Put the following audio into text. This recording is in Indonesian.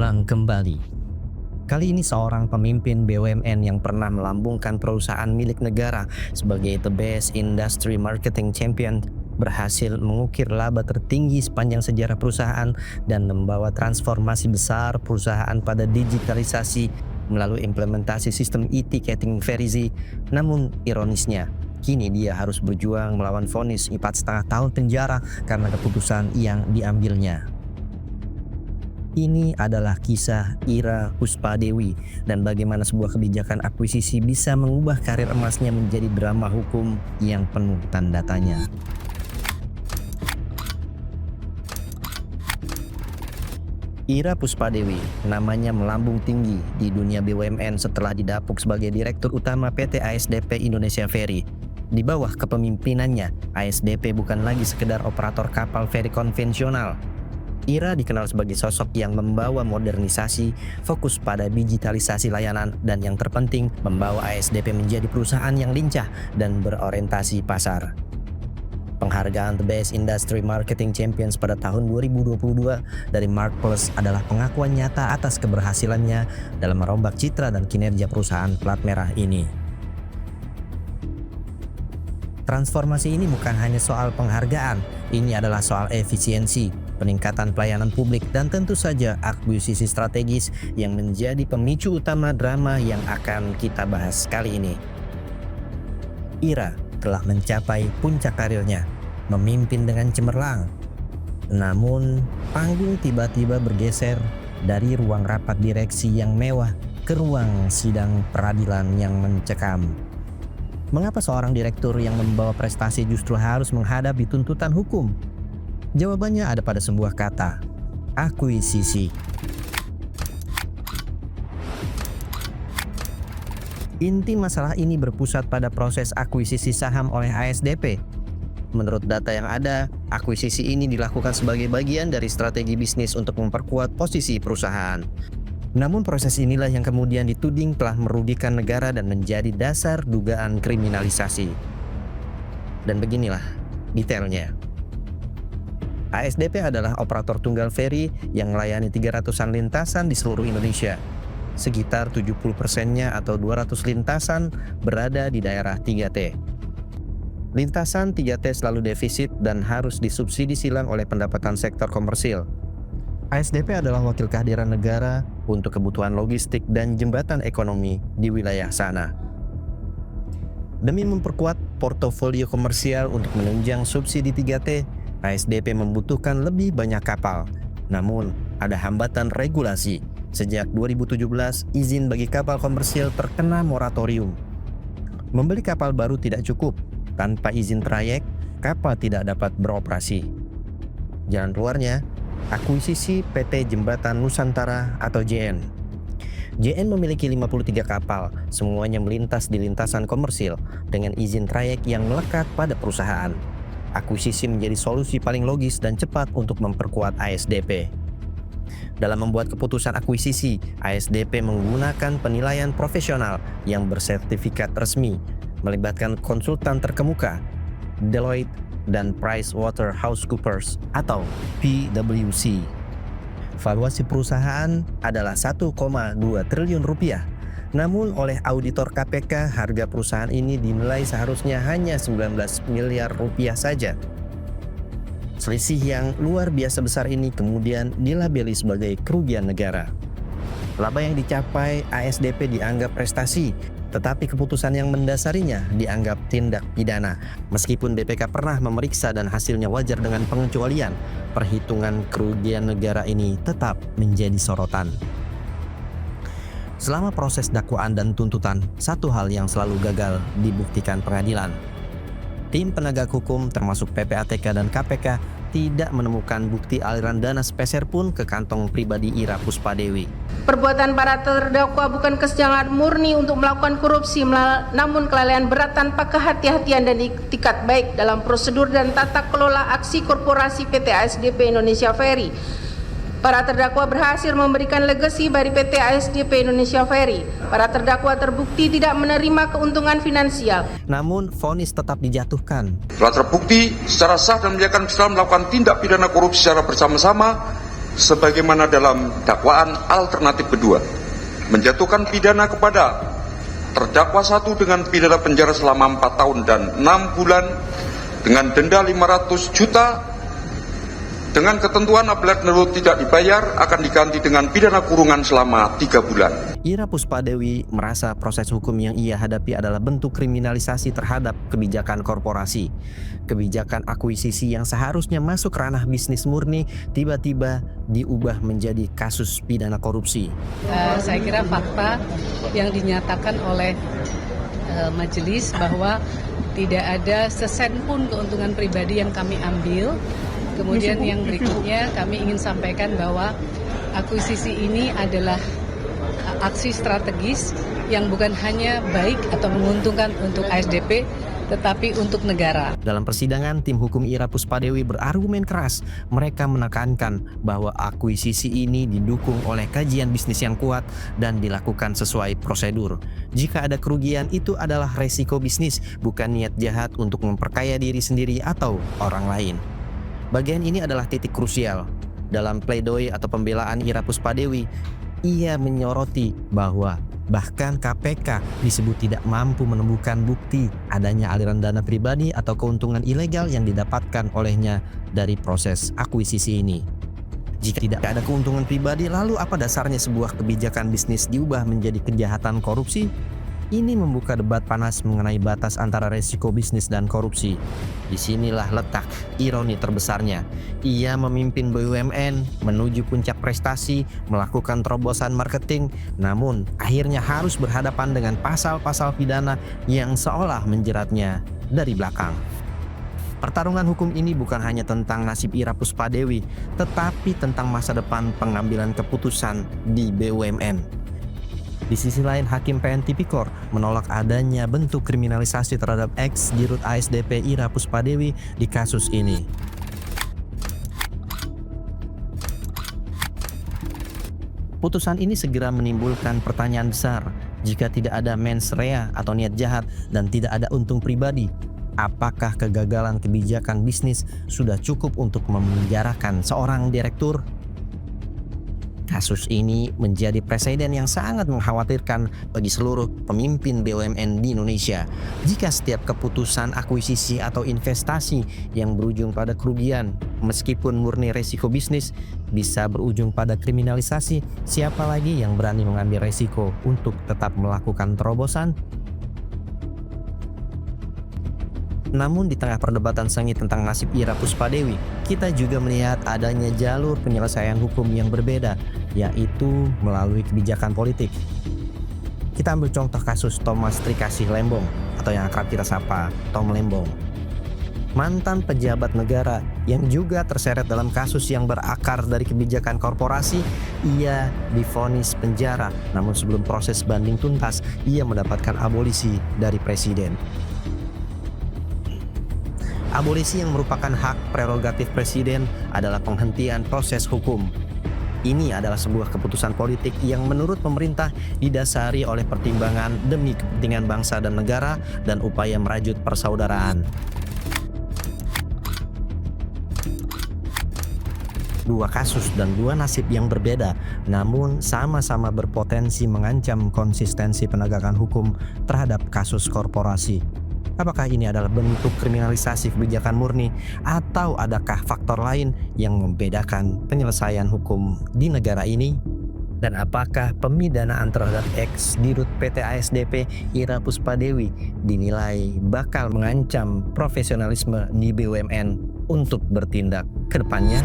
terulang kembali. Kali ini seorang pemimpin BUMN yang pernah melambungkan perusahaan milik negara sebagai the best industry marketing champion berhasil mengukir laba tertinggi sepanjang sejarah perusahaan dan membawa transformasi besar perusahaan pada digitalisasi melalui implementasi sistem e-ticketing Verizi. Namun ironisnya, kini dia harus berjuang melawan vonis 4,5 tahun penjara karena keputusan yang diambilnya. Ini adalah kisah Ira Puspadewi dan bagaimana sebuah kebijakan akuisisi bisa mengubah karir emasnya menjadi drama hukum yang penuh tanda tanya. Ira Puspadewi namanya melambung tinggi di dunia BUMN setelah didapuk sebagai Direktur Utama PT ASDP Indonesia Ferry. Di bawah kepemimpinannya, ASDP bukan lagi sekedar operator kapal feri konvensional. Ira dikenal sebagai sosok yang membawa modernisasi, fokus pada digitalisasi layanan, dan yang terpenting membawa ASDP menjadi perusahaan yang lincah dan berorientasi pasar. Penghargaan The Best Industry Marketing Champions pada tahun 2022 dari Mark Plus adalah pengakuan nyata atas keberhasilannya dalam merombak citra dan kinerja perusahaan plat merah ini. Transformasi ini bukan hanya soal penghargaan, ini adalah soal efisiensi, peningkatan pelayanan publik, dan tentu saja akuisisi strategis yang menjadi pemicu utama drama yang akan kita bahas kali ini. Ira telah mencapai puncak karirnya, memimpin dengan cemerlang. Namun, panggung tiba-tiba bergeser dari ruang rapat direksi yang mewah ke ruang sidang peradilan yang mencekam. Mengapa seorang direktur yang membawa prestasi justru harus menghadapi tuntutan hukum? Jawabannya ada pada sebuah kata, akuisisi. Inti masalah ini berpusat pada proses akuisisi saham oleh ASDP. Menurut data yang ada, akuisisi ini dilakukan sebagai bagian dari strategi bisnis untuk memperkuat posisi perusahaan. Namun proses inilah yang kemudian dituding telah merugikan negara dan menjadi dasar dugaan kriminalisasi. Dan beginilah detailnya. ASDP adalah operator tunggal feri yang melayani 300-an lintasan di seluruh Indonesia. Sekitar 70%-nya atau 200 lintasan berada di daerah 3T. Lintasan 3T selalu defisit dan harus disubsidi silang oleh pendapatan sektor komersil. ASDP adalah wakil kehadiran negara untuk kebutuhan logistik dan jembatan ekonomi di wilayah sana. Demi memperkuat portofolio komersial untuk menunjang subsidi 3T, ASDP membutuhkan lebih banyak kapal. Namun, ada hambatan regulasi. Sejak 2017, izin bagi kapal komersil terkena moratorium. Membeli kapal baru tidak cukup. Tanpa izin trayek, kapal tidak dapat beroperasi. Jalan keluarnya, akuisisi PT Jembatan Nusantara atau JN. JN memiliki 53 kapal, semuanya melintas di lintasan komersil dengan izin trayek yang melekat pada perusahaan. Akuisisi menjadi solusi paling logis dan cepat untuk memperkuat ASDP. Dalam membuat keputusan akuisisi, ASDP menggunakan penilaian profesional yang bersertifikat resmi, melibatkan konsultan terkemuka, Deloitte dan PricewaterhouseCoopers atau PwC. Valuasi perusahaan adalah 1,2 triliun rupiah. Namun oleh auditor KPK, harga perusahaan ini dinilai seharusnya hanya 19 miliar rupiah saja. Selisih yang luar biasa besar ini kemudian dilabeli sebagai kerugian negara. Laba yang dicapai ASDP dianggap prestasi, tetapi keputusan yang mendasarinya dianggap tindak pidana. Meskipun BPK pernah memeriksa dan hasilnya wajar dengan pengecualian, perhitungan kerugian negara ini tetap menjadi sorotan. Selama proses dakwaan dan tuntutan, satu hal yang selalu gagal dibuktikan pengadilan. Tim penegak hukum termasuk PPATK dan KPK tidak menemukan bukti aliran dana sepeser pun ke kantong pribadi Ira Puspadewi. Perbuatan para terdakwa bukan kesengajaan murni untuk melakukan korupsi, namun kelalaian berat tanpa kehati-hatian dan itikat baik dalam prosedur dan tata kelola aksi korporasi PT ASDP Indonesia Ferry. Para terdakwa berhasil memberikan legasi bagi PT ASDP Indonesia Ferry. Para terdakwa terbukti tidak menerima keuntungan finansial. Namun, vonis tetap dijatuhkan. Telah terbukti secara sah dan menyatakan bersalah melakukan tindak pidana korupsi secara bersama-sama sebagaimana dalam dakwaan alternatif kedua, menjatuhkan pidana kepada terdakwa 1 dengan pidana penjara selama 4 tahun dan 6 bulan dengan denda 500 juta dengan ketentuan apabila tersebut tidak dibayar akan diganti dengan pidana kurungan selama 3 bulan. Ira Puspadewi merasa proses hukum yang ia hadapi adalah bentuk kriminalisasi terhadap kebijakan korporasi. Kebijakan akuisisi yang seharusnya masuk ranah bisnis murni tiba-tiba diubah menjadi kasus pidana korupsi. Saya kira fakta yang dinyatakan oleh majelis bahwa tidak ada sesen pun keuntungan pribadi yang kami ambil. Kemudian yang berikutnya kami ingin sampaikan bahwa akuisisi ini adalah aksi strategis yang bukan hanya baik atau menguntungkan untuk ASDP, tetapi untuk negara. Dalam persidangan, tim hukum Ira Puspadewi berargumen keras. Mereka menekankan bahwa akuisisi ini didukung oleh kajian bisnis yang kuat dan dilakukan sesuai prosedur. Jika ada kerugian, itu adalah resiko bisnis, bukan niat jahat untuk memperkaya diri sendiri atau orang lain. Bagian ini adalah titik krusial. Dalam pledoi atau pembelaan Ira Puspadewi, ia menyoroti bahwa bahkan KPK disebut tidak mampu menemukan bukti adanya aliran dana pribadi atau keuntungan ilegal yang didapatkan olehnya dari proses akuisisi ini. Jika tidak ada keuntungan pribadi, lalu apa dasarnya sebuah kebijakan bisnis diubah menjadi kejahatan korupsi? Ini membuka debat panas mengenai batas antara resiko bisnis dan korupsi. Disinilah letak ironi terbesarnya. Ia memimpin BUMN menuju puncak prestasi, melakukan terobosan marketing, namun akhirnya harus berhadapan dengan pasal-pasal pidana yang seolah menjeratnya dari belakang. Pertarungan hukum ini bukan hanya tentang nasib Ira Puspadewi, tetapi tentang masa depan pengambilan keputusan di BUMN. Di sisi lain, Hakim PN Tipikor menolak adanya bentuk kriminalisasi terhadap ex-dirut ASDP Ira Puspadewi di kasus ini. Putusan ini segera menimbulkan pertanyaan besar. Jika tidak ada mens rea atau niat jahat dan tidak ada untung pribadi, apakah kegagalan kebijakan bisnis sudah cukup untuk memenjarakan seorang direktur? Kasus ini menjadi presiden yang sangat mengkhawatirkan bagi seluruh pemimpin BUMN di Indonesia. Jika setiap keputusan akuisisi atau investasi yang berujung pada kerugian, meskipun murni resiko bisnis, bisa berujung pada kriminalisasi, siapa lagi yang berani mengambil resiko untuk tetap melakukan terobosan? Namun di tengah perdebatan sengit tentang nasib Ira Puspadewi, kita juga melihat adanya jalur penyelesaian hukum yang berbeda, yaitu melalui kebijakan politik. Kita ambil contoh kasus Thomas Trikasih Lembong, atau yang akrab kita sapa Tom Lembong. Mantan pejabat negara yang juga terseret dalam kasus yang berakar dari kebijakan korporasi, ia divonis penjara. Namun sebelum proses banding tuntas, ia mendapatkan abolisi dari presiden. Abolisi yang merupakan hak prerogatif presiden adalah penghentian proses hukum. Ini adalah sebuah keputusan politik yang menurut pemerintah didasari oleh pertimbangan demi kepentingan bangsa dan negara dan upaya merajut persaudaraan. Dua kasus dan dua nasib yang berbeda, namun sama-sama berpotensi mengancam konsistensi penegakan hukum terhadap kasus korporasi. Apakah ini adalah bentuk kriminalisasi kebijakan murni atau adakah faktor lain yang membedakan penyelesaian hukum di negara ini? Dan apakah pemidanaan terhadap ex-dirut PT ASDP Ira Puspadewi dinilai bakal mengancam profesionalisme di BUMN untuk bertindak ke depannya?